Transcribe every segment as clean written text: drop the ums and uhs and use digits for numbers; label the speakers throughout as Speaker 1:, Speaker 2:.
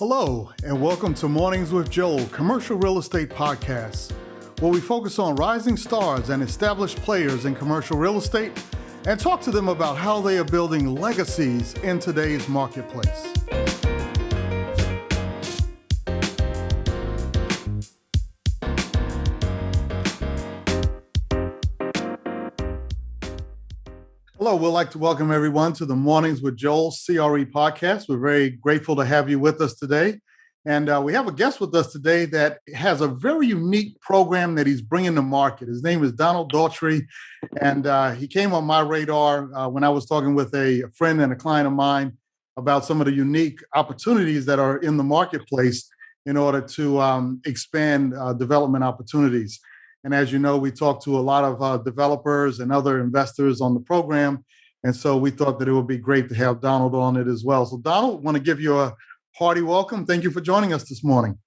Speaker 1: Hello, and welcome to Mornings with Joel, commercial real estate podcast, where we focus on rising stars and established players in commercial real estate and talk to them about how they are building legacies in today's marketplace. Hello, we'd like to welcome everyone to the Mornings with Joel CRE podcast. We're very grateful to have you with us today. And we have a guest with us today that has a very unique program that he's bringing to market. His name is Dougherty, and he came on my radar when I was talking with a friend and a client of mine about some of the unique opportunities that are in the marketplace in order to expand development opportunities. And as you know, we talked to a lot of developers and other investors on the program. And so we thought that it would be great to have Donald on it as well. So Donald, I want to give you a hearty welcome. Thank you for joining us this morning.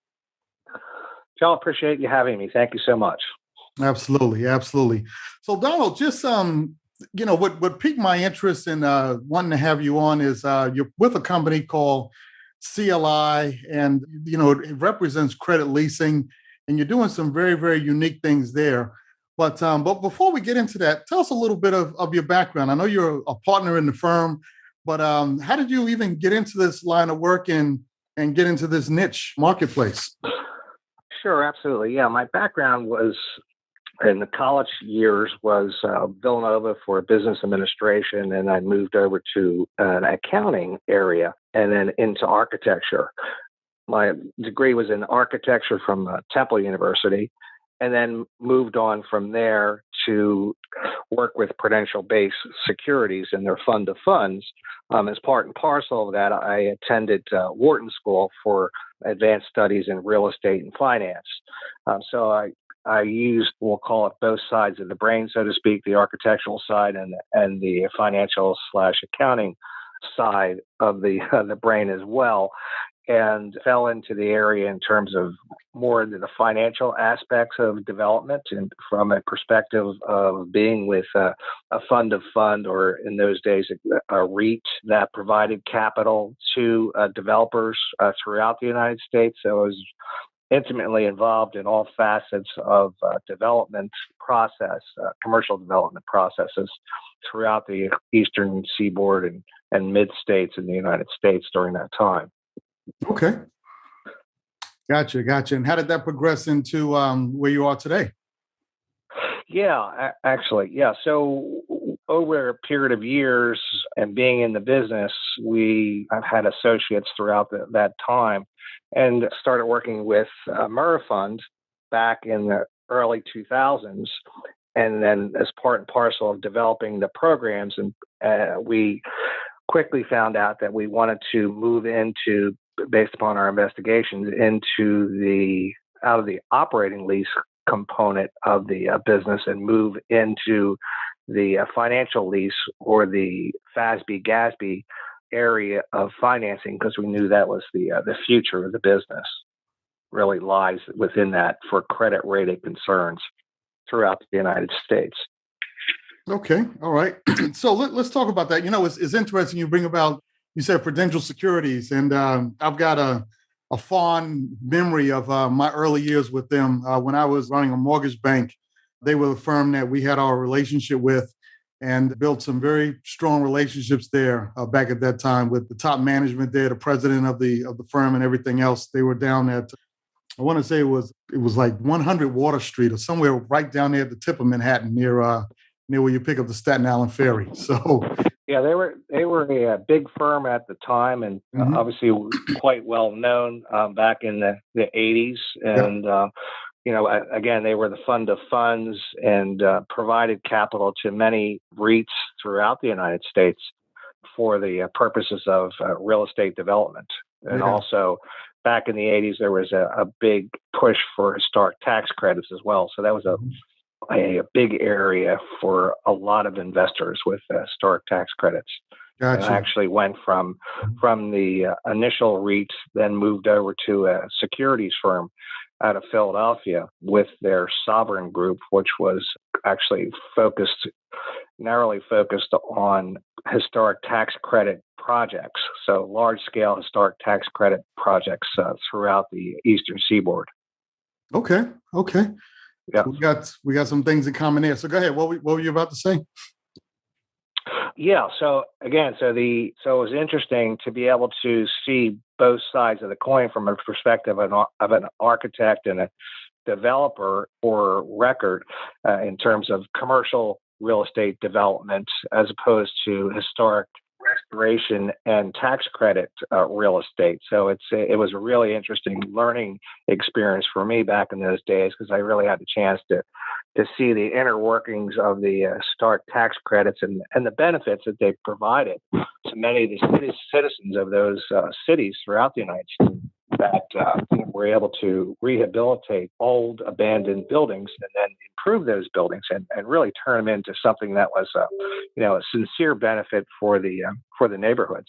Speaker 2: John, appreciate you having me. Thank you so much.
Speaker 1: Absolutely. Absolutely. So Donald, just, what piqued my interest in wanting to have you on is you're with a company called CLI, and, it represents credit leasing. And you're doing some very, very unique things there. But before we get into that, tell us a little bit of your background. I know you're a partner in the firm, but how did you even get into this line of work and get into this niche marketplace?
Speaker 2: Sure, absolutely. Yeah, my background was in the college years was Villanova for business administration, and I moved over to an accounting area and then into architecture. My degree was in architecture from Temple University, and then moved on from there to work with Prudential-based securities and their fund of funds. As part and parcel of that, I attended Wharton School for advanced studies in real estate and finance. So I used, we'll call it both sides of the brain, so to speak, the architectural side and the financial / accounting side of the brain as well, and fell into the area in terms of more into the financial aspects of development, and from a perspective of being with a fund of fund, or in those days, a REIT that provided capital to developers throughout the United States. So I was intimately involved in all facets of development process, commercial development processes throughout the Eastern Seaboard and mid-states in the United States during that time.
Speaker 1: Okay. Gotcha. And how did that progress into where you are today?
Speaker 2: Yeah, actually. Yeah. So over a period of years and being in the business, I've had associates throughout that time, and started working with Fund back in the early 2000s. And then as part and parcel of developing the programs, and we quickly found out that we wanted to move into, based upon our investigations, into out of the operating lease component of the business and move into the financial lease, or the FASB-GASB area of financing, because we knew that was the future of the business. Really lies within that for credit rating concerns throughout the United States.
Speaker 1: Okay. All right. So let's talk about that. It's interesting you bring about, you said Prudential Securities, and I've got a fond memory of my early years with them. When I was running a mortgage bank, they were the firm that we had our relationship with, and built some very strong relationships there back at that time with the top management there, the president of the firm and everything else. They were down at, I want to say it was like 100 Water Street, or somewhere right down there at the tip of Manhattan, near where you pick up the Staten Island ferry. So
Speaker 2: yeah, they were a big firm at the time, and obviously quite well known back in the 80s. And again, they were the fund of funds, and provided capital to many REITs throughout the United States for the purposes of real estate development. And also, back in the 80s, there was a big push for historic tax credits as well. So that was a big area for a lot of investors with historic tax credits.
Speaker 1: Gotcha.
Speaker 2: And I actually went from the initial REIT, then moved over to a securities firm out of Philadelphia with their Sovereign Group, which was actually narrowly focused on historic tax credit projects, so large-scale historic tax credit projects throughout the Eastern Seaboard.
Speaker 1: Okay. Okay.
Speaker 2: Yeah.
Speaker 1: So we got some things in common there. So go ahead. What were you about to say?
Speaker 2: Yeah. So again, so it was interesting to be able to see both sides of the coin from a perspective of an architect and a developer for record in terms of commercial real estate development as opposed to historic restoration and tax credit real estate. So it was a really interesting learning experience for me back in those days because I really had the chance to see the inner workings of the historic tax credits and the benefits that they provided to many of the citizens of those cities throughout the United States that were able to rehabilitate old abandoned buildings and then improve those buildings and really turn them into something that was a sincere benefit for the neighborhoods.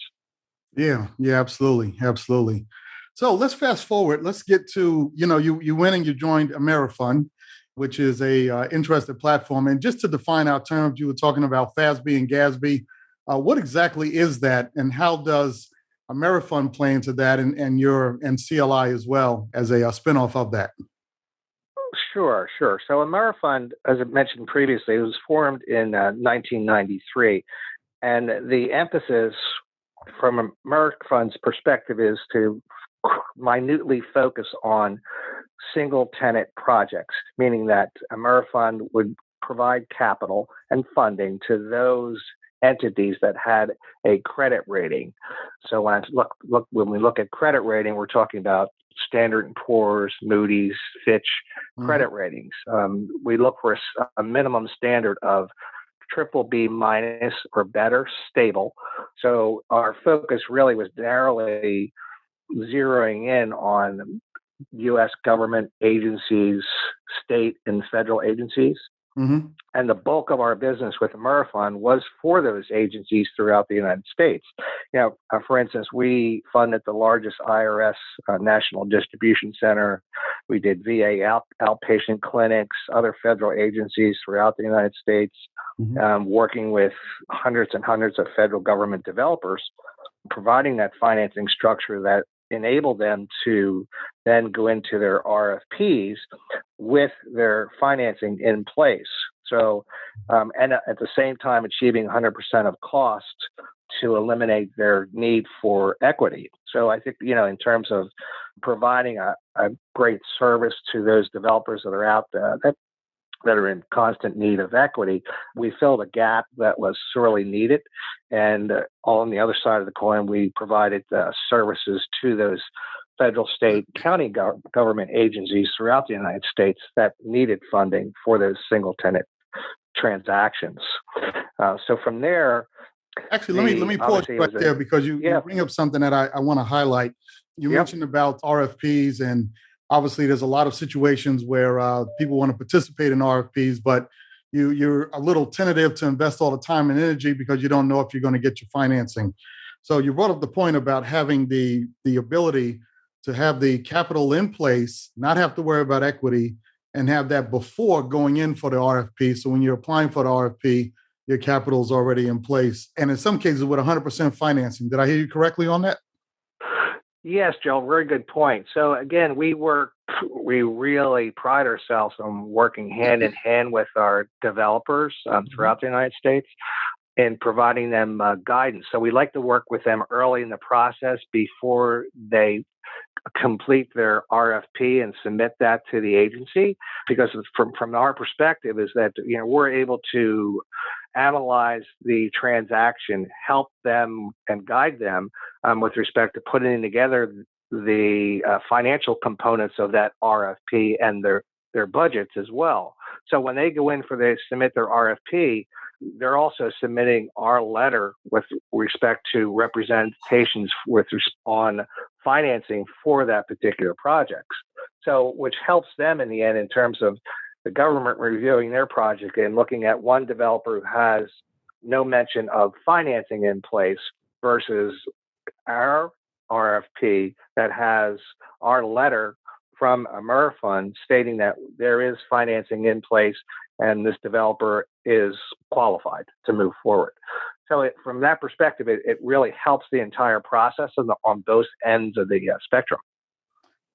Speaker 1: Yeah. Yeah. Absolutely. Absolutely. So let's fast forward. Let's get to you went and you joined AmeriFund, which is a interesting platform. And just to define our terms, you were talking about FASB and GASB. What exactly is that, and how does AmeriFund play into that, and CLI as well as a spinoff of that?
Speaker 2: Sure. So AmeriFund, as I mentioned previously, it was formed in 1993, and the emphasis from AmeriFund's perspective is to minutely focus on single tenant projects, meaning that AmeriFund would provide capital and funding to those entities that had a credit rating. So when we look at credit rating, we're talking about Standard and Poor's, Moody's, Fitch credit ratings. We look for a minimum standard of triple B minus or better, stable. So our focus really was narrowly zeroing in on U.S. government agencies, state and federal agencies.
Speaker 1: Mm-hmm.
Speaker 2: And the bulk of our business with AmeriFund was for those agencies throughout the United States. For instance, we funded the largest IRS National Distribution Center. We did VA outpatient clinics, other federal agencies throughout the United States, working with hundreds and hundreds of federal government developers, providing that financing structure that enabled them to then go into their RFPs with their financing in place. So, and at the same time, achieving 100% of cost to eliminate their need for equity. So I think, in terms of providing a great service to those developers that are out there that are in constant need of equity, we filled a gap that was sorely needed. And on the other side of the coin, we provided services to those federal, state, county government agencies throughout the United States that needed funding for those single tenant transactions. So from there,
Speaker 1: actually, let me pause you right there because you bring up something that I want to highlight. You mentioned about RFPs, and obviously there's a lot of situations where people want to participate in RFPs, but you're a little tentative to invest all the time and energy because you don't know if you're going to get your financing. So you brought up the point about having the ability to have the capital in place, not have to worry about equity, and have that before going in for the RFP. So when you're applying for the RFP, your capital is already in place. And in some cases with 100% financing. Did I hear you correctly on that?
Speaker 2: Yes, Joe, very good point. So again, we really pride ourselves on working hand in hand with our developers throughout the United States and providing them guidance. So we like to work with them early in the process before they complete their RFP and submit that to the agency, because from our perspective is that we're able to analyze the transaction, help them and guide them with respect to putting together the financial components of that RFP and their budgets as well. So when they go in submit their RFP, they're also submitting our letter with respect to representations on financing for that particular project. So which helps them in the end in terms of the government reviewing their project and looking at one developer who has no mention of financing in place versus our RFP that has our letter from AmeriFund stating that there is financing in place and this developer is qualified to move forward. From that perspective, it really helps the entire process on both ends of the spectrum.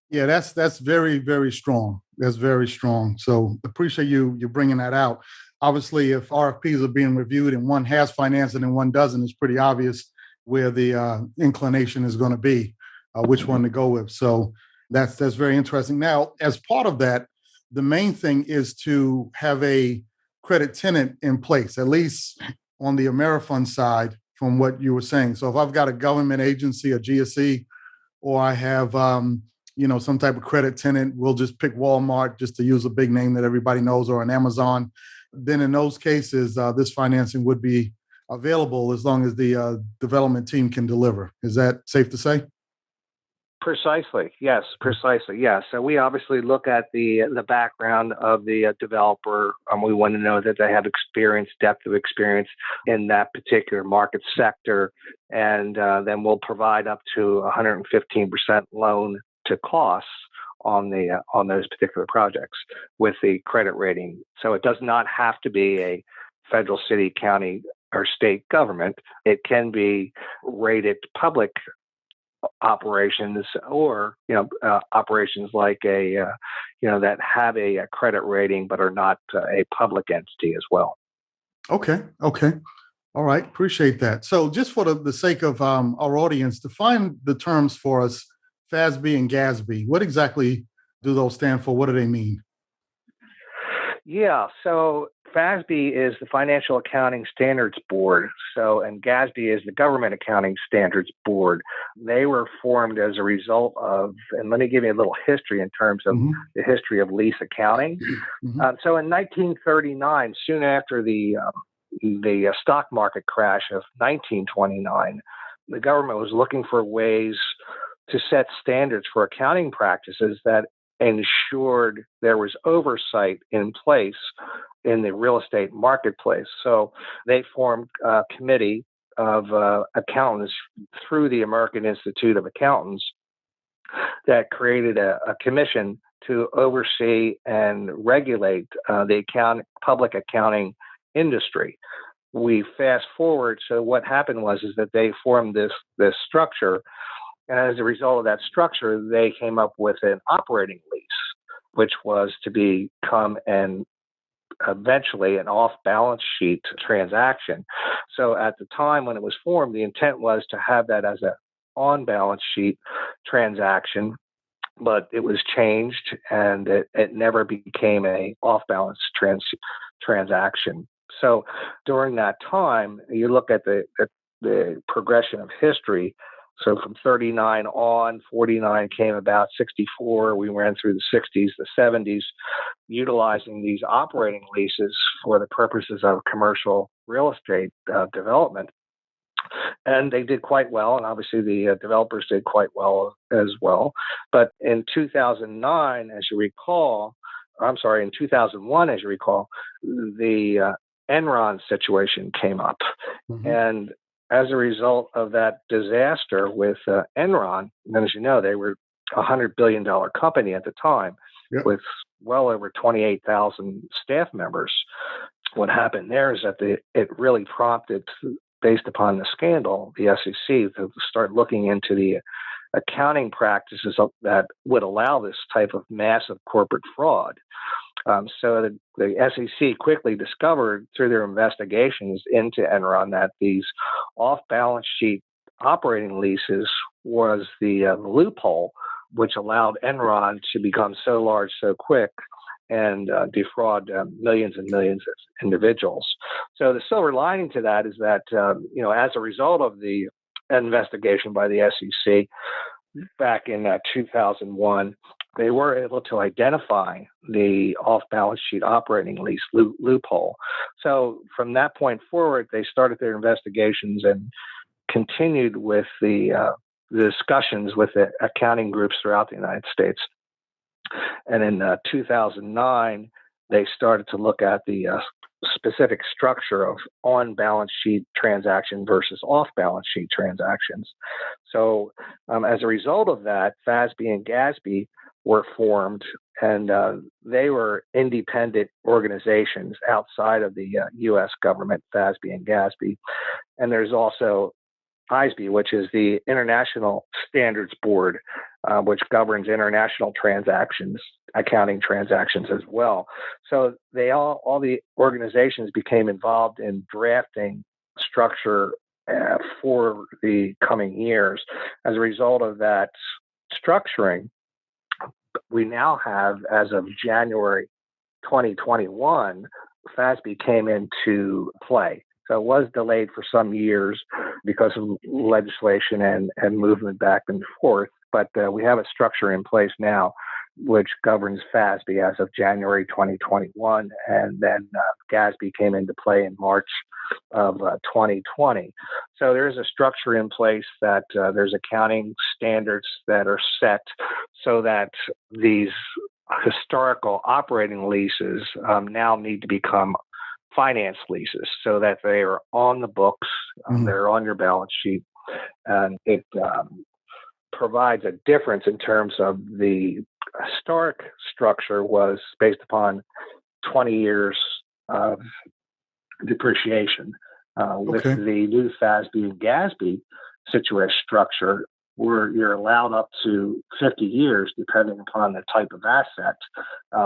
Speaker 1: Yeah, that's very, very strong. That's very strong. So appreciate you bringing that out. Obviously, if RFPs are being reviewed and one has financing and one doesn't, it's pretty obvious where the inclination is going to be, which one to go with. So that's very interesting. Now, as part of that, the main thing is to have a credit tenant in place, at least on the AmeriFund side, from what you were saying. So if I've got a government agency, a GSE, or I have some type of credit tenant, we'll just pick Walmart just to use a big name that everybody knows, or an Amazon. Then in those cases, this financing would be available as long as the development team can deliver. Is that safe to say?
Speaker 2: Precisely. Yes. Precisely. Yes. So we obviously look at the background of the developer. We want to know that they have experience, depth of experience in that particular market sector, and then we'll provide up to 115% loan to costs on those particular projects with the credit rating. So it does not have to be a federal, city, county, or state government. It can be rated public operations, or operations like that have a credit rating but are not a public entity as well.
Speaker 1: Okay. All right. Appreciate that. So just for the sake of our audience, define the terms for us, FASB and GASB. What exactly do those stand for? What do they mean?
Speaker 2: Yeah, so FASB is the Financial Accounting Standards Board, and GASB is the Government Accounting Standards Board. They were formed as a result of, and let me give you a little history in terms of the history of lease accounting. So in 1939, soon after the stock market crash of 1929, the government was looking for ways to set standards for accounting practices that ensured there was oversight in place in the real estate marketplace. So they formed a committee of accountants through the American Institute of Accountants that created a commission to oversee and regulate the public accounting industry. We fast forward. So what happened was that they formed this structure. And as a result of that structure, they came up with an operating lease, which was to become eventually an off-balance sheet transaction. So at the time when it was formed, the intent was to have that as an on-balance sheet transaction, but it was changed and it never became a off-balance transaction. So during that time, you look at the progression of history. So from 39 on, 49 came about, 64, we ran through the 60s, the 70s, utilizing these operating leases for the purposes of commercial real estate development. And they did quite well, and obviously the developers did quite well as well. But in 2009, as you recall, in 2001, as you recall, the Enron situation came up. And as a result of that disaster with Enron, and as you know, they were a $100 billion company at the time with well over 28,000 staff members. What happened there is that it really prompted, based upon the scandal, the SEC to start looking into the accounting practices that would allow this type of massive corporate fraud. So the SEC quickly discovered through their investigations into Enron that these off-balance sheet operating leases was the loophole which allowed Enron to become so large so quick and defraud millions and millions of individuals. So the silver lining to that is that, as a result of the investigation by the SEC back in 2001, they were able to identify the off-balance sheet operating lease loophole. So from that point forward, they started their investigations and continued with the discussions with the accounting groups throughout the United States. And in 2009, they started to look at the specific structure of on-balance sheet transaction versus off-balance sheet transactions. So as a result of that, FASB and GASB were formed, and they were independent organizations outside of the U.S. government, FASB and GASB. And there's also ISB, which is the International Standards Board, which governs international transactions, accounting transactions as well. So all the organizations became involved in drafting structure for the coming years. As a result of that structuring, we now have, as of January 2021, FASB came into play. So it was delayed for some years because of legislation and movement back and forth. But we have a structure in place now which governs FASB as of January 2021. And then GASB came into play in March of 2020. So there's a structure in place that there's accounting standards that are set so that these historical operating leases now need to become finance leases so that they are on the books, they're on your balance sheet, and it provides a difference in terms of the historic structure was based upon 20 years of depreciation. With the new FASB and GASB situation structure, where you're allowed up to 50 years, depending upon the type of asset,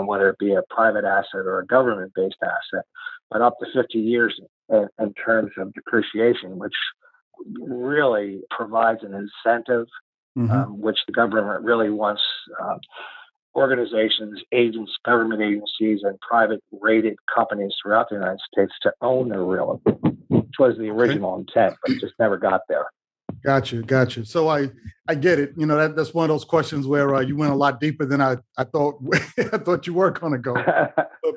Speaker 2: whether it be a private asset or a government-based asset, but up to 50 years in terms of depreciation, which really provides an incentive, which the government really wants organizations, agents, government agencies, and private rated companies throughout the United States to own their real estate, which was the original intent, but it just never got there.
Speaker 1: Gotcha. So I get it. That's one of those questions where you went a lot deeper than I thought I thought you were going to go.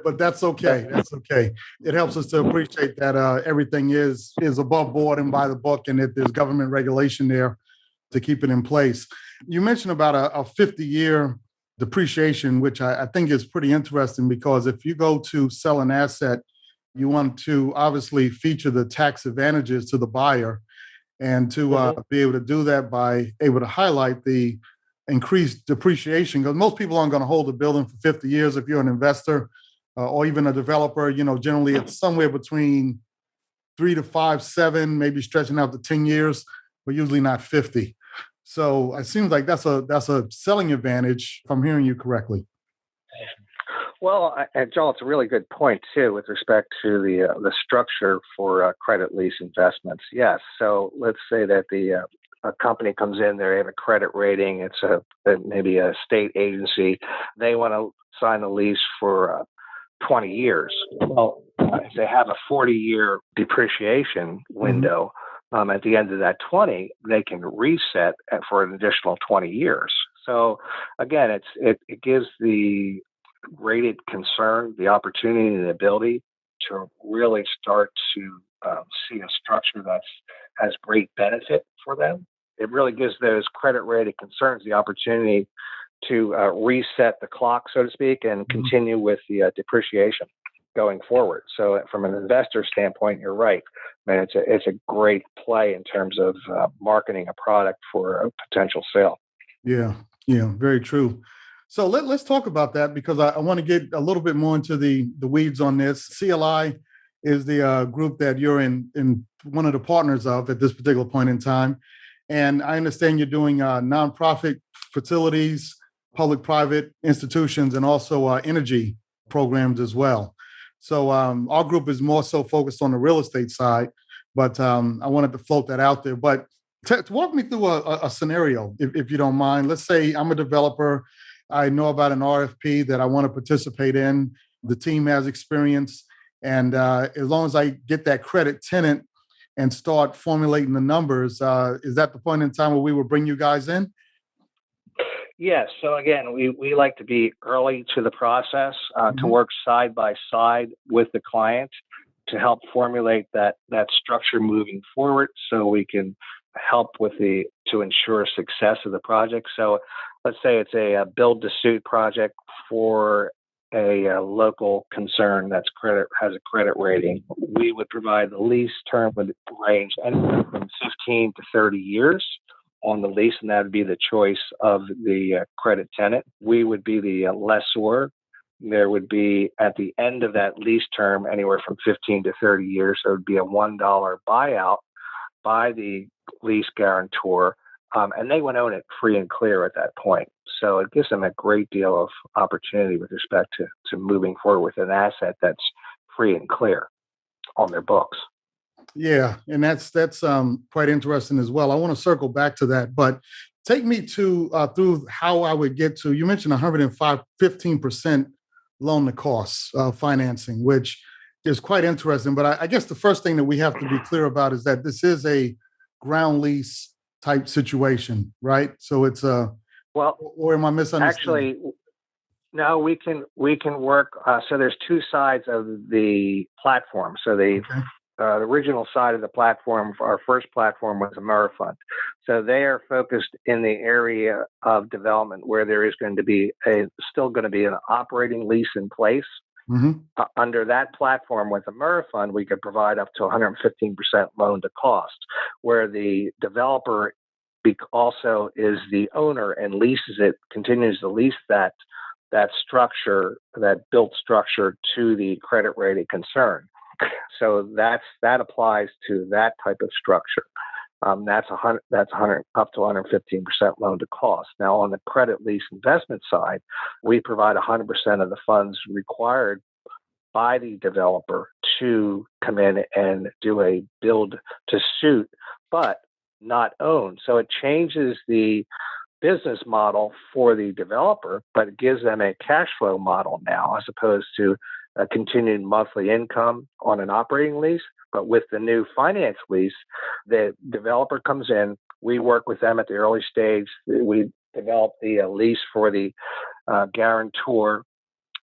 Speaker 1: But that's okay. That's okay. It helps us to appreciate that everything is above board and by the book, and that there's government regulation there to keep it in place. You mentioned about a 50-year depreciation, which I think is pretty interesting, because if you go to sell an asset, you want to obviously feature the tax advantages to the buyer, and to be able to do that by able to highlight the increased depreciation, because most people aren't going to hold a building for 50 years. If you're an investor or even a developer, generally it's somewhere between 3 to 5, 7, maybe stretching out to 10 years, but usually not 50. So it seems like that's a selling advantage, if I'm hearing you correctly.
Speaker 2: Well, and Joel, it's a really good point too with respect to the structure for credit lease investments. Yes, so let's say that a company comes in, they have a credit rating. It's maybe a state agency. They want to sign a lease for 20 years. Well, if they have a 40-year depreciation window, at the end of that 20, they can reset for an additional 20 years. So again, it gives the rated concern the opportunity and the ability to really start to see a structure that has great benefit for them. It really gives those credit rated concerns the opportunity to reset the clock, so to speak, and continue with the depreciation going forward. So from an investor standpoint, you're right. Man, it's a great play in terms of marketing a product for a potential sale. Yeah,
Speaker 1: very true. So let's talk about that, because I want to get a little bit more into the weeds on this. CLI is the group that you're in one of the partners of at this particular point in time. And I understand you're doing nonprofit facilities, public-private institutions, and also energy programs as well. So our group is more so focused on the real estate side, but I wanted to float that out there. But to walk me through a scenario, if you don't mind. Let's say I'm a developer. I know about an RFP that I want to participate in. The team has experience. And as long as I get that credit tenant and start formulating the numbers, is that the point in time where we will bring you guys in?
Speaker 2: Yes. So again, we like to be early to the process, to work side by side with the client to help formulate that structure moving forward, so we can help to ensure success of the project. So let's say it's a build to suit project for a local concern has a credit rating. We would provide the lease term would range anywhere from 15 to 30 years on the lease, and that would be the choice of the credit tenant. We would be the lessor there would be at the end of that lease term anywhere from 15 to 30 years. So it would be a $1 buyout by the lease guarantor, and they would own it free and clear at that point. So it gives them a great deal of opportunity with respect to moving forward with an asset that's free and clear on their books.
Speaker 1: Yeah, and that's quite interesting as well. I want to circle back to that, but take me to through how I would get to. You mentioned 15% loan to cost financing, which is quite interesting. But I guess the first thing that we have to be clear about is that this is a ground lease type situation, right? So it's
Speaker 2: well,
Speaker 1: or am I misunderstanding?
Speaker 2: Actually, no, we can work. So there's two sides of the platform. So the original side of the platform, our first platform was AmeriFund. So they are focused in the area of development where there is going to be still going to be an operating lease in place.
Speaker 1: Mm-hmm.
Speaker 2: Under that platform with AmeriFund, we could provide up to 115% loan to cost, where the developer also is the owner and leases it, continues to lease that structure, that built structure to the credit rating concern. So that applies to that type of structure. That's 100 up to 115% loan to cost. Now on the credit lease investment side, we provide 100% of the funds required by the developer to come in and do a build to suit, but not own. So it changes the business model for the developer, but it gives them a cash flow model now as opposed to a continued monthly income on an operating lease. But with the new finance lease, the developer comes in, we work with them at the early stage, we develop the lease for the guarantor.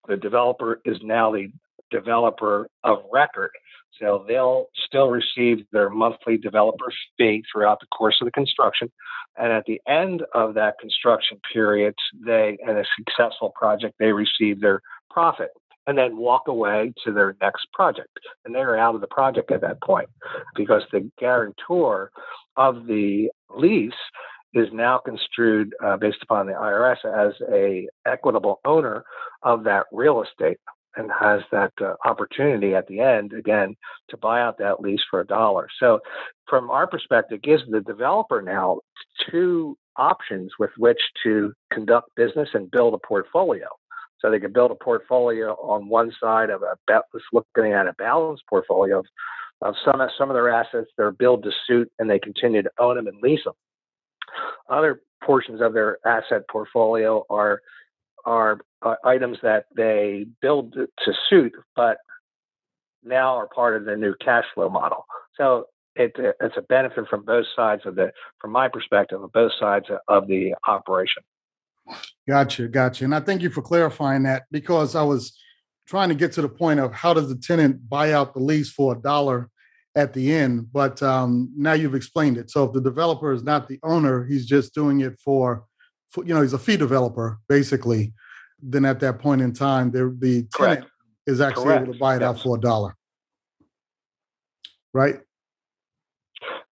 Speaker 2: The developer is now the developer of record. So they'll still receive their monthly developer fee throughout the course of the construction. And at the end of that construction period, in a successful project, they receive their profit and then walk away to their next project. And they're out of the project at that point because the guarantor of the lease is now construed based upon the IRS as a equitable owner of that real estate and has that opportunity at the end, again, to buy out that lease for $1. So from our perspective, it gives the developer now two options with which to conduct business and build a portfolio. So they could build a portfolio on one side of looking at a balanced portfolio of some of their assets, they're build to suit, and they continue to own them and lease them. Other portions of their asset portfolio are items that they build to suit, but now are part of the new cash flow model. So it's a benefit from both sides from my perspective, of both sides of the operation.
Speaker 1: Gotcha. And I thank you for clarifying that because I was trying to get to the point of how does the tenant buy out the lease for $1 at the end, but now you've explained it. So if the developer is not the owner, he's just doing it for he's a fee developer basically. Then at that point in time, the tenant is actually able to buy it out for $1, right?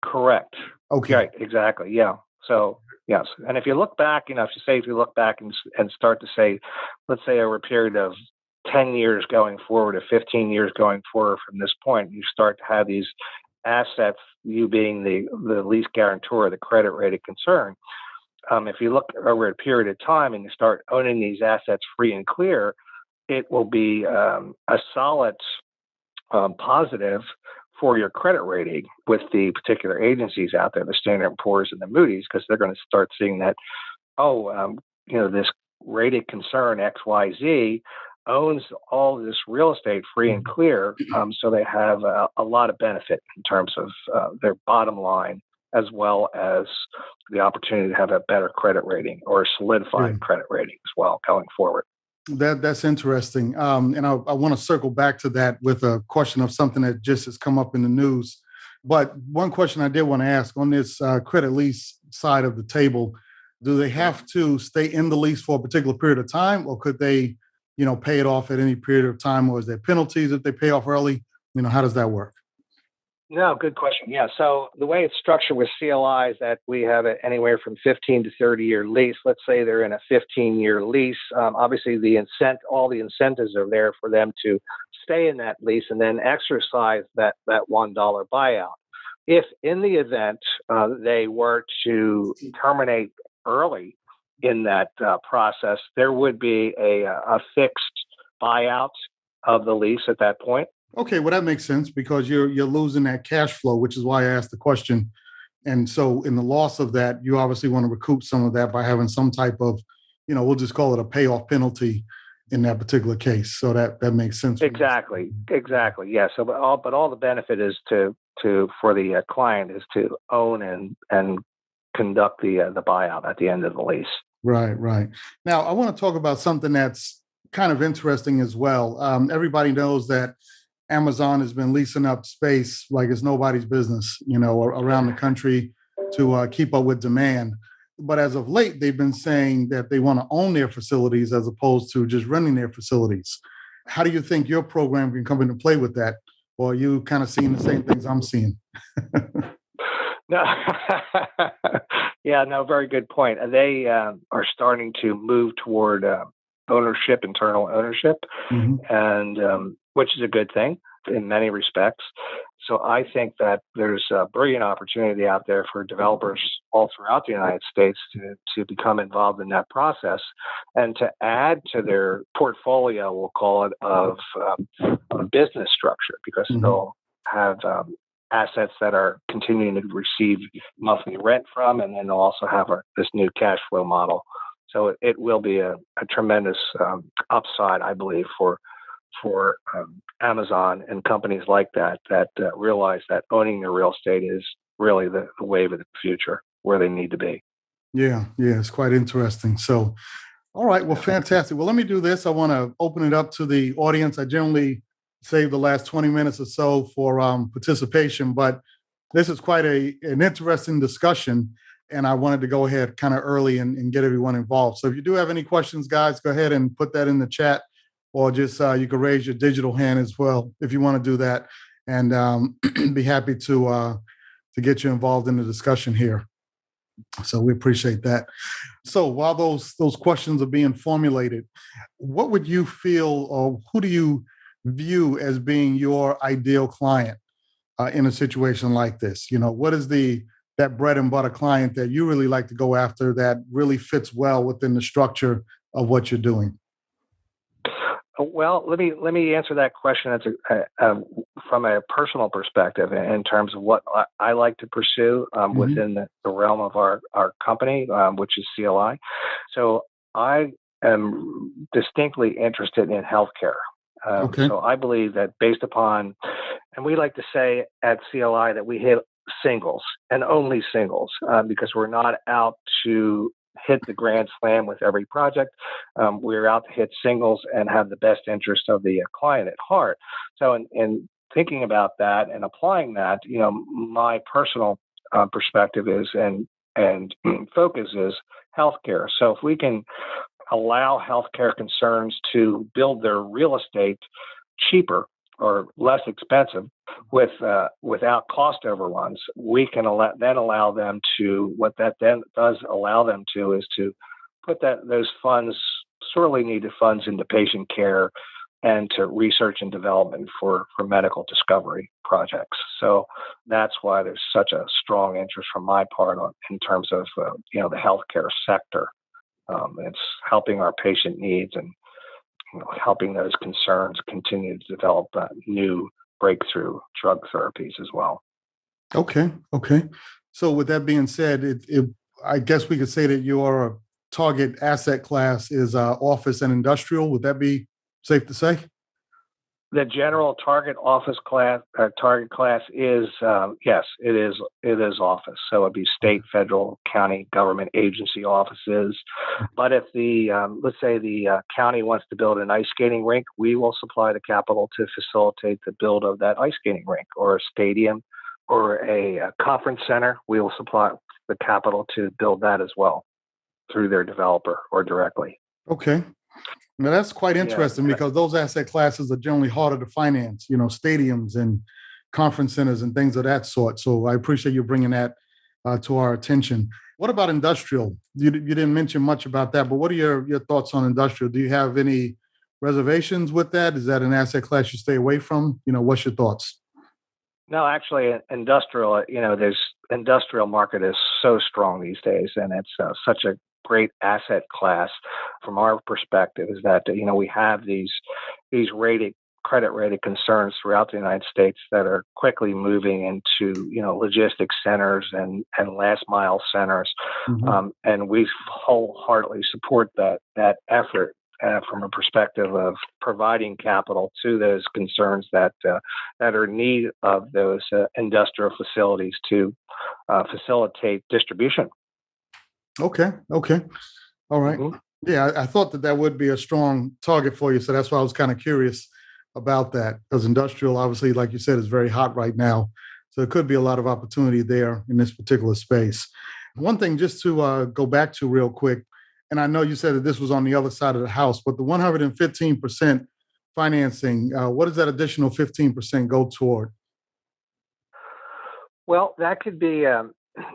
Speaker 2: Correct.
Speaker 1: Okay.
Speaker 2: Right. Exactly. Yeah. So yes, and if you look back, if you look back and start to say, let's say over a period of 10 years going forward, or 15 years going forward from this point, you start to have these assets, you being the lease guarantor, the credit rated concern. If you look over a period of time and you start owning these assets free and clear, it will be a solid positive for your credit rating with the particular agencies out there, the Standard & Poor's and the Moody's, because they're going to start seeing that, this rated concern XYZ owns all this real estate free and clear. So they have a lot of benefit in terms of their bottom line, as well as the opportunity to have a better credit rating or a solidified credit rating as well going forward.
Speaker 1: That's interesting. And I want to circle back to that with a question of something that just has come up in the news. But one question I did want to ask on this credit lease side of the table, do they have to stay in the lease for a particular period of time, or could they, pay it off at any period of time, or is there penalties if they pay off early? How does that work?
Speaker 2: No, good question. Yeah. So the way it's structured with CLI is that we have it anywhere from 15 to 30-year lease. Let's say they're in a 15-year lease. Obviously, all the incentives are there for them to stay in that lease and then exercise that $1 buyout. If in the event they were to terminate early in that process, there would be a fixed buyout of the lease at that point.
Speaker 1: Okay, well that makes sense because you're losing that cash flow, which is why I asked the question. And so in the loss of that, you obviously want to recoup some of that by having some type of, we'll just call it a payoff penalty in that particular case. So that makes sense.
Speaker 2: Exactly. Yeah. So, but all the benefit is for the client is to own and conduct the buyout at the end of the lease.
Speaker 1: Right. Now, I want to talk about something that's kind of interesting as well. Everybody knows that Amazon has been leasing up space like it's nobody's business, around the country to keep up with demand. But as of late, they've been saying that they want to own their facilities as opposed to just renting their facilities. How do you think your program can come into play with that? Or are you kind of seeing the same things I'm seeing?
Speaker 2: No. Yeah, no, very good point. They are starting to move toward internal ownership, and which is a good thing in many respects. So I think that there's a brilliant opportunity out there for developers all throughout the United States to become involved in that process and to add to their portfolio, we'll call it, of a business structure, because they'll have assets that are continuing to receive monthly rent from, and then they'll also have this new cash flow model. So it will be a tremendous upside, I believe, for Amazon and companies like that realize that owning their real estate is really the wave of the future, where they need to be.
Speaker 1: Yeah, it's quite interesting. So, all right, well, fantastic. Well, let me do this. I want to open it up to the audience. I generally save the last 20 minutes or so for participation, but this is quite an interesting discussion, and I wanted to go ahead kind of early and get everyone involved. So if you do have any questions, guys, go ahead and put that in the chat, or just you can raise your digital hand as well if you want to do that, and be happy to get you involved in the discussion here. So we appreciate that. So while those questions are being formulated, what would you feel, or who do you view as being your ideal client in a situation like this? What is that bread and butter client that you really like to go after that really fits well within the structure of what you're doing?
Speaker 2: Well, let me answer that question from a personal perspective in terms of what I like to pursue within the realm of our company, which is CLI. So I am distinctly interested in healthcare. So I believe that based upon, and we like to say at CLI that we hit singles and only singles, because we're not out to hit the grand slam with every project. We're out to hit singles and have the best interest of the client at heart. So in thinking about that and applying that, my personal perspective is and focus is healthcare. So if we can allow healthcare concerns to build their real estate cheaper or less expensive without cost overruns, we can allow them to, what that then does allow them to is to put those funds, sorely needed funds, into patient care and to research and development for medical discovery projects. So that's why there's such a strong interest from my part in terms of the healthcare sector. It's helping our patient needs and helping those concerns continue to develop new breakthrough drug therapies as well.
Speaker 1: Okay. So with that being said, I guess we could say that your target asset class is office and industrial. Would that be safe to say?
Speaker 2: The general target class is yes, it is office. So it'd be state, federal, county government agency offices. But if let's say the county wants to build an ice skating rink, we will supply the capital to facilitate the build of that ice skating rink, or a stadium, or a conference center. We will supply the capital to build that as well through their developer or directly.
Speaker 1: Okay. Now that's quite interesting because those asset classes are generally harder to finance, stadiums and conference centers and things of that sort. So I appreciate you bringing that to our attention. What about industrial? You didn't mention much about that, but what are your thoughts on industrial? Do you have any reservations with that? Is that an asset class you stay away from? What's your thoughts?
Speaker 2: No, actually, industrial, there's industrial market is so strong these days, and it's such a great asset class from our perspective is that, we have these credit rated concerns throughout the United States that are quickly moving into, logistics centers and last mile centers.
Speaker 1: Mm-hmm.
Speaker 2: And we wholeheartedly support that effort from a perspective of providing capital to those concerns that are in need of those industrial facilities to facilitate distribution.
Speaker 1: Okay. All right.
Speaker 2: Mm-hmm.
Speaker 1: Yeah, I thought that would be a strong target for you. So that's why I was kind of curious about that, because industrial, obviously, like you said, is very hot right now. So there could be a lot of opportunity there in this particular space. One thing just to go back to real quick, and I know you said that this was on the other side of the house, but the 115% financing, what does that additional 15% go toward?
Speaker 2: Well, that could be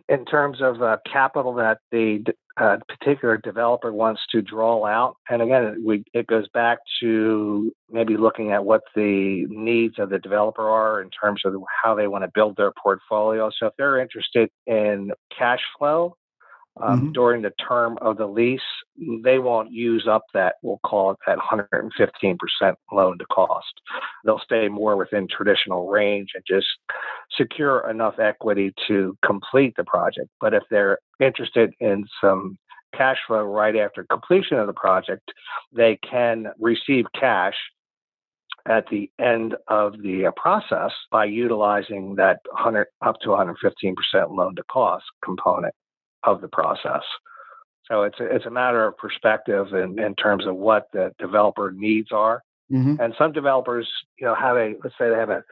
Speaker 2: in terms of capital that the particular developer wants to draw out. And again, it goes back to maybe looking at what the needs of the developer are in terms of how they want to build their portfolio. So if they're interested in cash flow
Speaker 1: Mm-hmm.
Speaker 2: during the term of the lease, they won't use up that, we'll call it that 115% loan to cost. They'll stay more within traditional range and just secure enough equity to complete the project. But if they're interested in some cash flow right after completion of the project, they can receive cash at the end of the process by utilizing that up to 115% loan to cost component of the process. So it's a matter of perspective in terms of what the developer needs are.
Speaker 1: Mm-hmm.
Speaker 2: And some developers, let's say they have a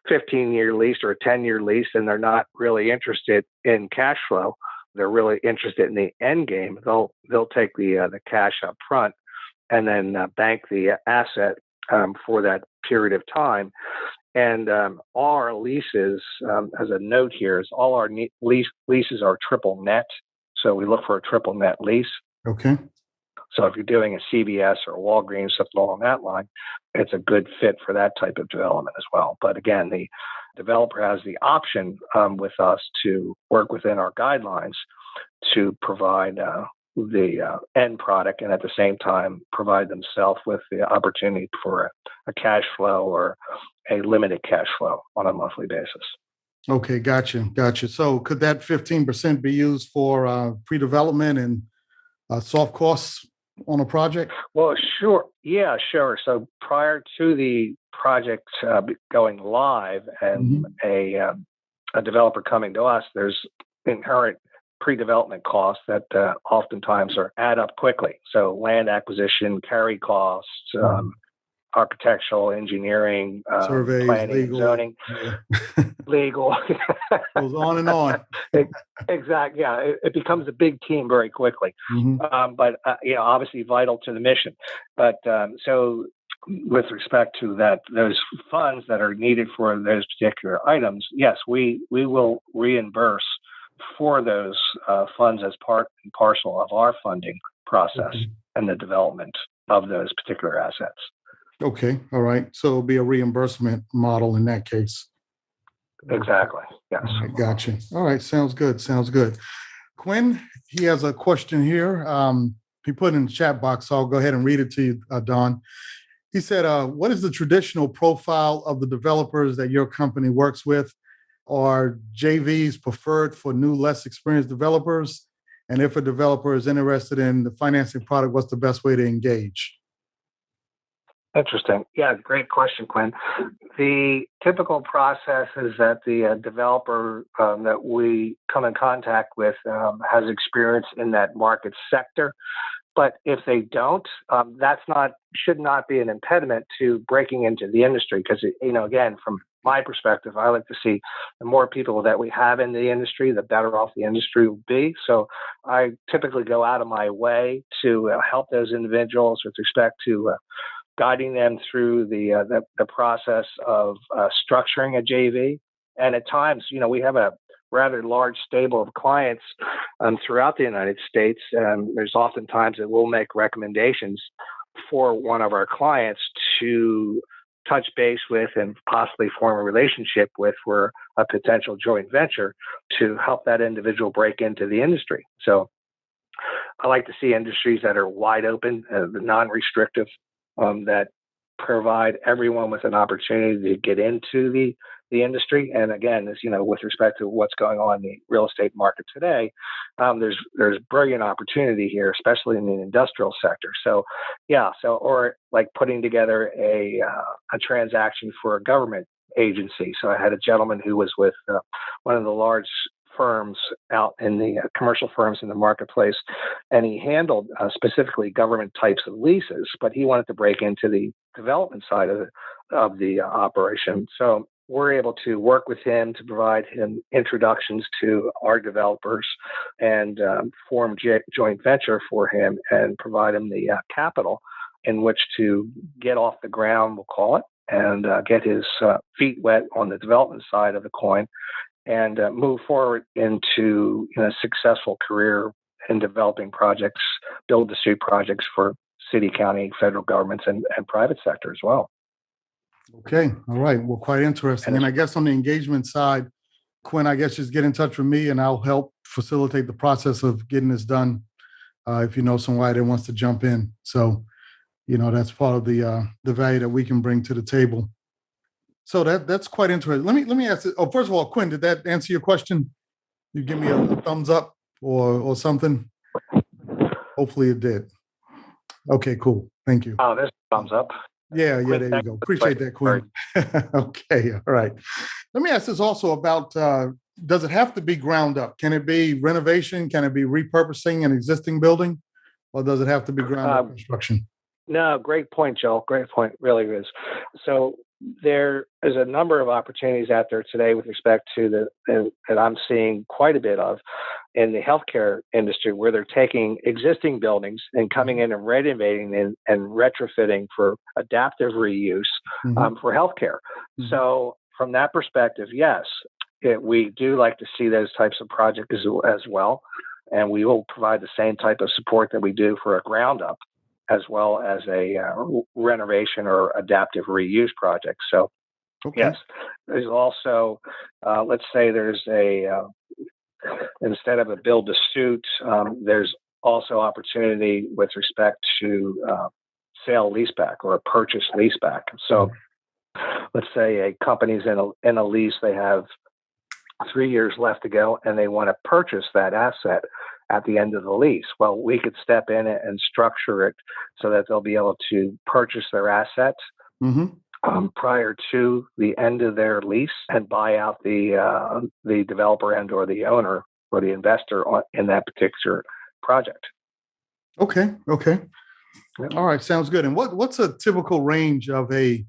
Speaker 2: 15-year lease or a 10-year lease, and they're not really interested in cash flow. They're really interested in the end game. They'll take the cash up front and then bank the asset for that period of time. And all our leases, as a note here, is all our leases are triple net. So we look for a triple net lease.
Speaker 1: Okay.
Speaker 2: So if you're doing a CVS or a Walgreens, something along that line, it's a good fit for that type of development as well. But again, the developer has the option with us to work within our guidelines to provide the end product and at the same time provide themselves with the opportunity for a cash flow or a limited cash flow on a monthly basis.
Speaker 1: Okay, gotcha. So could that 15% be used for pre-development and soft costs on a project?
Speaker 2: Well, sure. Yeah, sure. So prior to the project going live and a developer coming to us, there's inherent pre-development costs that oftentimes add up quickly. So land acquisition, carry costs, architectural, engineering,
Speaker 1: surveys,
Speaker 2: planning,
Speaker 1: legal,
Speaker 2: zoning, legal.
Speaker 1: Goes on and on.
Speaker 2: Exactly. Yeah, it becomes a big team very quickly.
Speaker 1: Mm-hmm.
Speaker 2: But obviously vital to the mission. But so with respect to those funds that are needed for those particular items, yes, we will reimburse for those funds as part and parcel of our funding process and the development of those particular assets.
Speaker 1: Okay. All right. So it'll be a reimbursement model in that case.
Speaker 2: Exactly. Yes.
Speaker 1: All right, gotcha. All right. Sounds good. Quinn, he has a question here. He put in the chat box, so I'll go ahead and read it to you, Don. He said, what is the traditional profile of the developers that your company works with? Are JVs preferred for new, less experienced developers? And if a developer is interested in the financing product, what's the best way to engage?
Speaker 2: Interesting. Yeah, great question, Quinn. The typical process is that the developer that we come in contact with has experience in that market sector. But if they don't, should not be an impediment to breaking into the industry. Because, again, from my perspective, I like to see the more people that we have in the industry, the better off the industry will be. So I typically go out of my way to help those individuals with respect to guiding them through the process of structuring a JV, And at times, we have a rather large stable of clients throughout the United States. There's oftentimes that we'll make recommendations for one of our clients to touch base with and possibly form a relationship with for a potential joint venture to help that individual break into the industry. So I like to see industries that are wide open, non-restrictive, that provide everyone with an opportunity to get into the industry. And again, as with respect to what's going on in the real estate market today, there's brilliant opportunity here, especially in the industrial sector. So, or like putting together a transaction for a government agency. So I had a gentleman who was with one of the large firms out in the commercial firms in the marketplace, and he handled specifically government types of leases, but he wanted to break into the development side of the operation. So we're able to work with him to provide him introductions to our developers and form joint venture for him and provide him the capital in which to get off the ground, we'll call it, and get his feet wet on the development side of the coin, and move forward into a successful career in developing projects, build-to-suit projects for city, county, federal governments, and private sector as well.
Speaker 1: Okay. All right. Well, quite interesting. And I guess on the engagement side, Quinn, I guess just get in touch with me and I'll help facilitate the process of getting this done. If you know somebody that wants to jump in. So, that's part of the value that we can bring to the table. So that's quite interesting. Let me ask it. Oh, first of all, Quinn, did that answer your question? You give me a thumbs up or something? Hopefully it did. Okay, cool. Thank you.
Speaker 2: Oh, there's a thumbs up.
Speaker 1: Yeah, there you go. Appreciate that, Quinn. Okay, all right. Let me ask this also about, does it have to be ground up? Can it be renovation? Can it be repurposing an existing building? Or does it have to be ground up construction?
Speaker 2: No, great point, Joel. Great point, really is. So there is a number of opportunities out there today with respect to that I'm seeing quite a bit of in the healthcare industry, where they're taking existing buildings and coming in and renovating and retrofitting for adaptive reuse for healthcare. Mm-hmm. So from that perspective, yes, we do like to see those types of projects as well. And we will provide the same type of support that we do for a ground up, as well as a renovation or adaptive reuse project. So, yes, there's also, let's say there's instead of a build to suit, there's also opportunity with respect to sale leaseback or a purchase leaseback. So, let's say a company's in a lease, they have 3 years left to go, and they want to purchase that asset at the end of the lease. Well, we could step in and structure it so that they'll be able to purchase their assets prior to the end of their lease and buy out the developer and or the owner or the investor in that particular project.
Speaker 1: Okay. Yep. All right, sounds good. And what's a typical range of a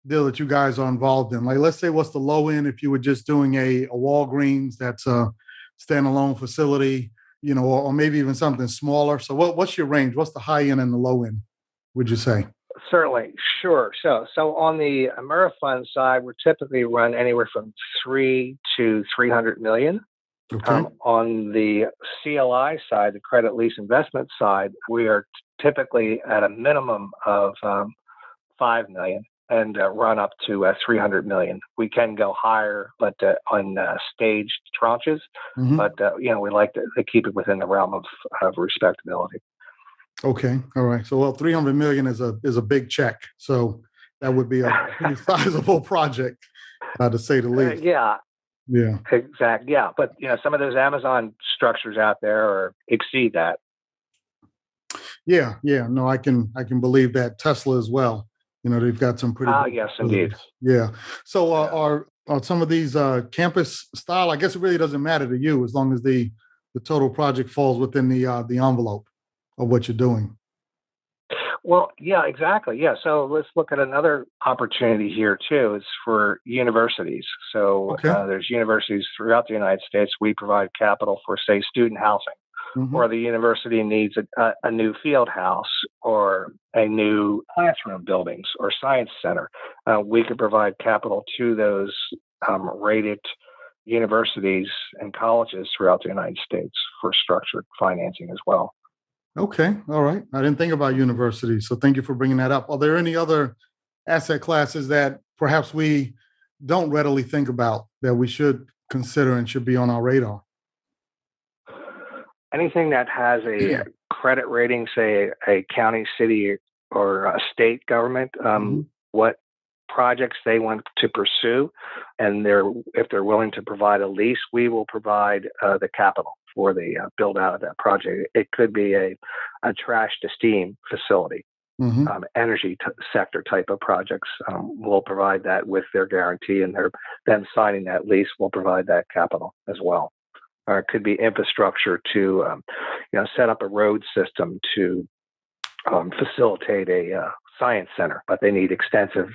Speaker 1: deal that you guys are involved in? Like, let's say, what's the low end if you were just doing a Walgreens that's a standalone facility, or maybe even something smaller. So what's your range? What's the high end and the low end, would you say?
Speaker 2: Certainly. Sure. So on the AmeriFund side, we're typically run anywhere from 3 to 300 million.
Speaker 1: Okay.
Speaker 2: On the CLI side, the credit lease investment side, we are typically at a minimum of 5 million. And run up to 300 million. We can go higher, but on staged tranches. But we like to keep it within the realm of respectability.
Speaker 1: Okay, all right. So 300 million is a big check. So that would be a pretty sizable project, to say the least.
Speaker 2: Yeah. Exactly. Yeah, but some of those Amazon structures out there exceed that.
Speaker 1: Yeah. No, I can believe that. Tesla as well. They've got some pretty.
Speaker 2: Yes, indeed.
Speaker 1: Yeah. So are some of these campus style? I guess it really doesn't matter to you as long as the total project falls within the envelope of what you're doing.
Speaker 2: Well, yeah, exactly. Yeah. So let's look at another opportunity here too. It's for universities. So there's universities throughout the United States. We provide capital for, say, student housing. Or the university needs a new field house or a new classroom buildings or science center. We could provide capital to those rated universities and colleges throughout the United States for structured financing as well.
Speaker 1: Okay. All right. I didn't think about universities. So thank you for bringing that up. Are there any other asset classes that perhaps we don't readily think about that we should consider and should be on our radar?
Speaker 2: Anything that has a credit rating, say a county, city, or a state government, what projects they want to pursue, and if they're willing to provide a lease, we will provide the capital for the build out of that project. It could be a trash to steam facility, energy sector type of projects. We'll provide that with their guarantee, and them signing that lease will provide that capital as well. Or it could be infrastructure to, set up a road system to facilitate a science center, but they need extensive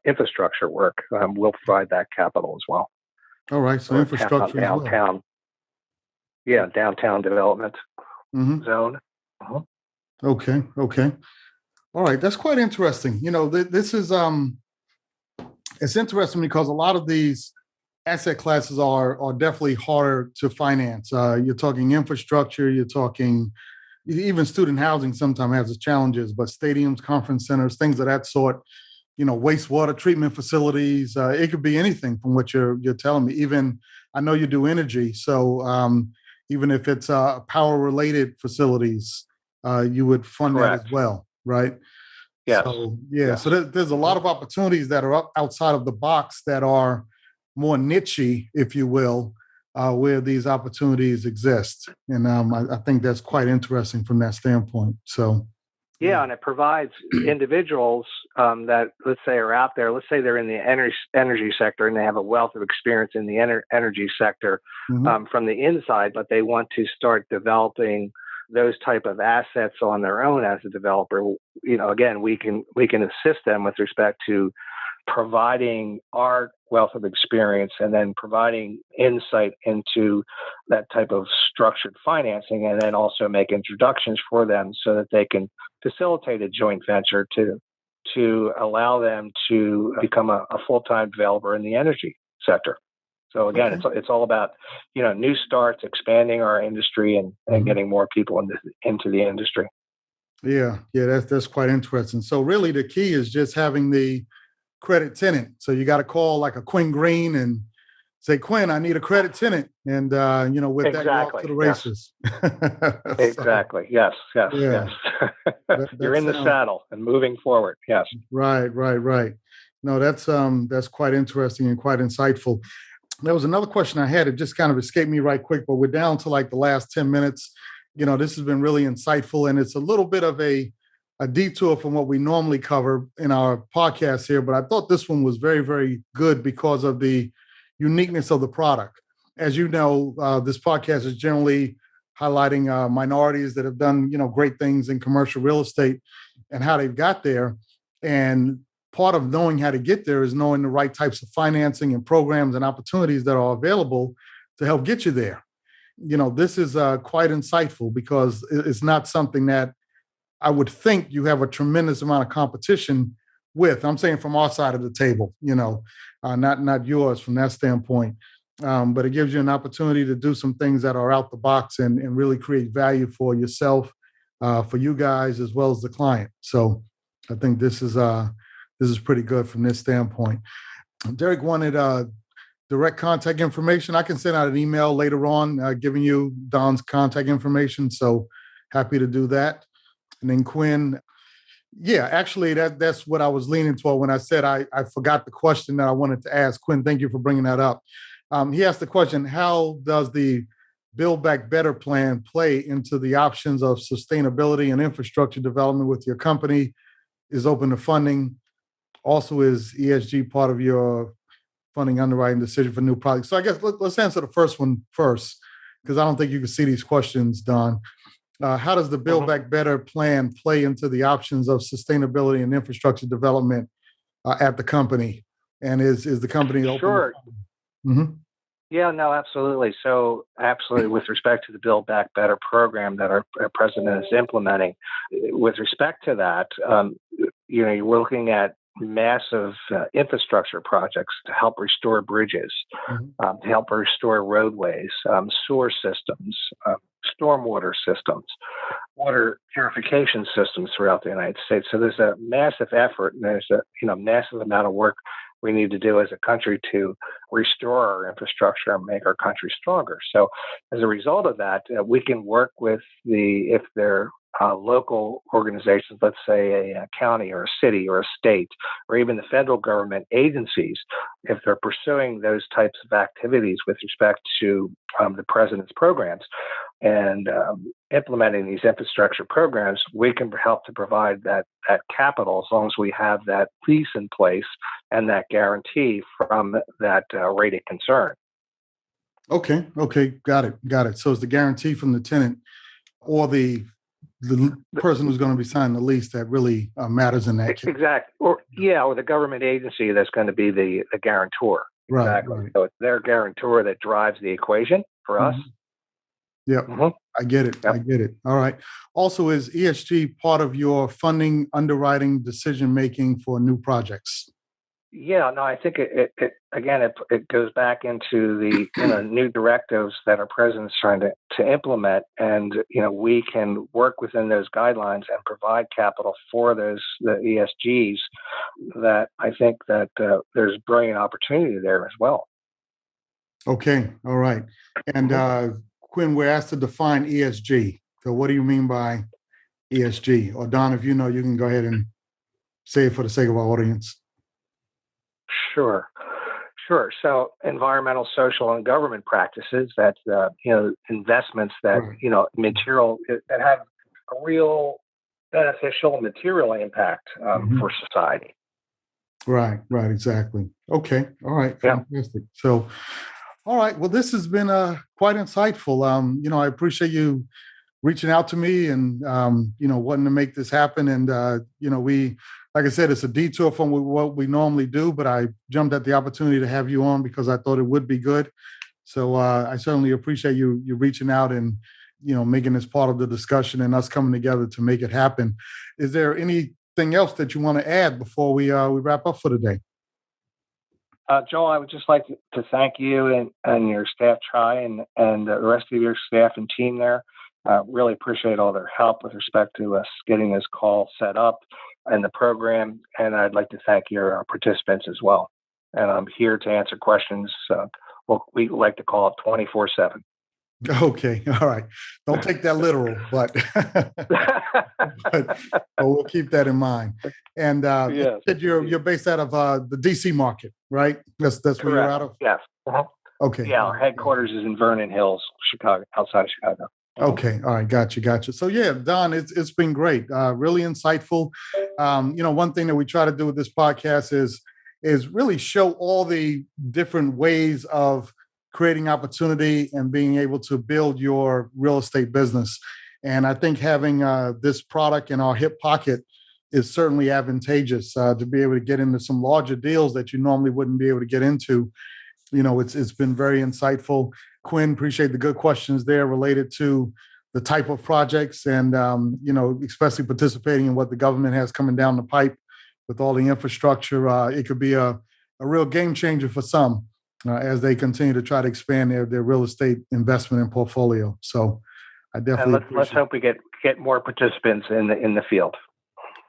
Speaker 2: infrastructure work. We'll provide that capital as well.
Speaker 1: All right, so infrastructure
Speaker 2: downtown, downtown development zone.
Speaker 1: Okay. All right, that's quite interesting. This is it's interesting because a lot of these asset classes are definitely harder to finance. You're talking infrastructure, you're talking even student housing sometimes has its challenges, but stadiums, conference centers, things of that sort, wastewater treatment facilities, it could be anything from what you're telling me. Even I know you do energy, so even if it's power related facilities, you would fund that as well, right?
Speaker 2: Yes.
Speaker 1: So so there's a lot of opportunities that are outside of the box that are more niche-y, if you will, where these opportunities exist. And I think that's quite interesting from that standpoint. So,
Speaker 2: and it provides individuals that, let's say, are out there, let's say they're in the energy sector and they have a wealth of experience in the energy sector from the inside, but they want to start developing those type of assets on their own as a developer. Again, we can assist them with respect to providing our wealth of experience and then providing insight into that type of structured financing, and then also make introductions for them so that they can facilitate a joint venture to allow them to become a full-time developer in the energy sector. So again, it's all about new starts, expanding our industry, and getting more people into the industry.
Speaker 1: Yeah, that's quite interesting. So really, the key is just having the credit tenant. So you got to call like a Quinn Green and say, Quinn, I need a credit tenant. And, with that, go off to the races.
Speaker 2: Yes. Exactly. Yes. You're in the saddle and moving forward. Yes.
Speaker 1: Right. No, that's quite interesting and quite insightful. There was another question I had. It just kind of escaped me right quick, but we're down to like the last 10 minutes. This has been really insightful, and it's a little bit of a detour from what we normally cover in our podcast here, but I thought this one was very, very good because of the uniqueness of the product. As you know, this podcast is generally highlighting minorities that have done, great things in commercial real estate and how they've got there. And part of knowing how to get there is knowing the right types of financing and programs and opportunities that are available to help get you there. This is quite insightful because it's not something that I would think you have a tremendous amount of competition with. I'm saying from our side of the table, not yours from that standpoint. But it gives you an opportunity to do some things that are out the box and really create value for yourself, for you guys, as well as the client. So I think this is pretty good from this standpoint. Derek wanted direct contact information. I can send out an email later on giving you Don's contact information. So happy to do that. And then Quinn, actually that's what I was leaning toward when I said I forgot the question that I wanted to ask. Quinn, thank you for bringing that up. He asked the question, how does the Build Back Better plan play into the options of sustainability and infrastructure development with your company? Is open to funding? Also, is ESG part of your funding underwriting decision for new projects? So I guess let's answer the first one first, because I don't think you can see these questions, Don. How does the Build Back Better plan play into the options of sustainability and infrastructure development at the company? And is the company open?
Speaker 2: Sure. Yeah, no, absolutely. So absolutely, with respect to the Build Back Better program that our president is implementing, with respect to that, you're looking at massive infrastructure projects to help restore bridges, to help restore roadways, sewer systems, stormwater systems, water purification systems throughout the United States. So there's a massive effort, and there's a massive amount of work we need to do as a country to restore our infrastructure and make our country stronger. So as a result of that, we can work with if they're local organizations, let's say a county or a city or a state, or even the federal government agencies, if they're pursuing those types of activities with respect to the president's programs and implementing these infrastructure programs, we can help to provide that capital as long as we have that lease in place and that guarantee from that rate of concern.
Speaker 1: Okay, got it. So it's the guarantee from the tenant or the person who's going to be signing the lease that really matters in that case.
Speaker 2: Exactly. Or the government agency that's going to be the guarantor. Exactly. Right. So it's their guarantor that drives the equation for us.
Speaker 1: Yep. I get it. Yep. I get it. All right. Also, is ESG part of your funding, underwriting, decision-making for new projects?
Speaker 2: Yeah, no, I think it goes back into the new directives that our president's trying to implement, and we can work within those guidelines and provide capital for the ESGs. That I think that there's brilliant opportunity there as well.
Speaker 1: Okay, all right, and Quinn, we're asked to define ESG. So, what do you mean by ESG? Or Don, if you know, you can go ahead and say it for the sake of our audience.
Speaker 2: Sure. So environmental, social, and government practices that, investments that, material that have a real beneficial material impact for society.
Speaker 1: Right, exactly. Okay, all right, fantastic. So, all right, well, this has been quite insightful. I appreciate you reaching out to me and, wanting to make this happen. And, like I said, it's a detour from what we normally do, but I jumped at the opportunity to have you on because I thought it would be good. So I certainly appreciate you reaching out and, making this part of the discussion and us coming together to make it happen. Is there anything else that you want to add before we wrap up for the day?
Speaker 2: Joel, I would just like to thank you and your staff, Tri, and the rest of your staff and team there. Really appreciate all their help with respect to us getting this call set up and the program. And I'd like to thank your participants as well. And I'm here to answer questions. We like to call it 24/7.
Speaker 1: Okay. All right. Don't take that literal, but, but we'll keep that in mind. And you said you're based out of the DC market, right? That's where you're out of?
Speaker 2: Yes.
Speaker 1: Okay.
Speaker 2: Yeah. Our headquarters is in Vernon Hills, Chicago, outside of Chicago.
Speaker 1: Okay. All right. Gotcha. So Don, it's been great. Really insightful. One thing that we try to do with this podcast is really show all the different ways of creating opportunity and being able to build your real estate business. And I think having this product in our hip pocket is certainly advantageous to be able to get into some larger deals that you normally wouldn't be able to get into. It's been very insightful. Quinn, appreciate the good questions there related to the type of projects and, especially participating in what the government has coming down the pipe with all the infrastructure. It could be a real game changer for some as they continue to try to expand their real estate investment and portfolio. So I definitely
Speaker 2: let's hope we get more participants in the field.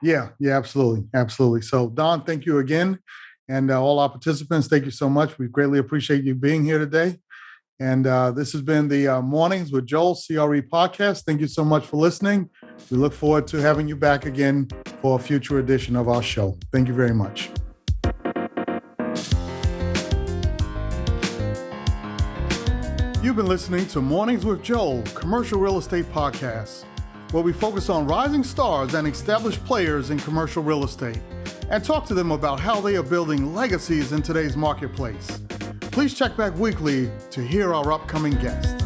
Speaker 1: Yeah, absolutely. So Don, thank you again. And all our participants, thank you so much. We greatly appreciate you being here today. And this has been the Mornings with Joel CRE podcast. Thank you so much for listening. We look forward to having you back again for a future edition of our show. Thank you very much. You've been listening to Mornings with Joel, commercial real estate podcast, where we focus on rising stars and established players in commercial real estate and talk to them about how they are building legacies in today's marketplace. Please check back weekly to hear our upcoming guests.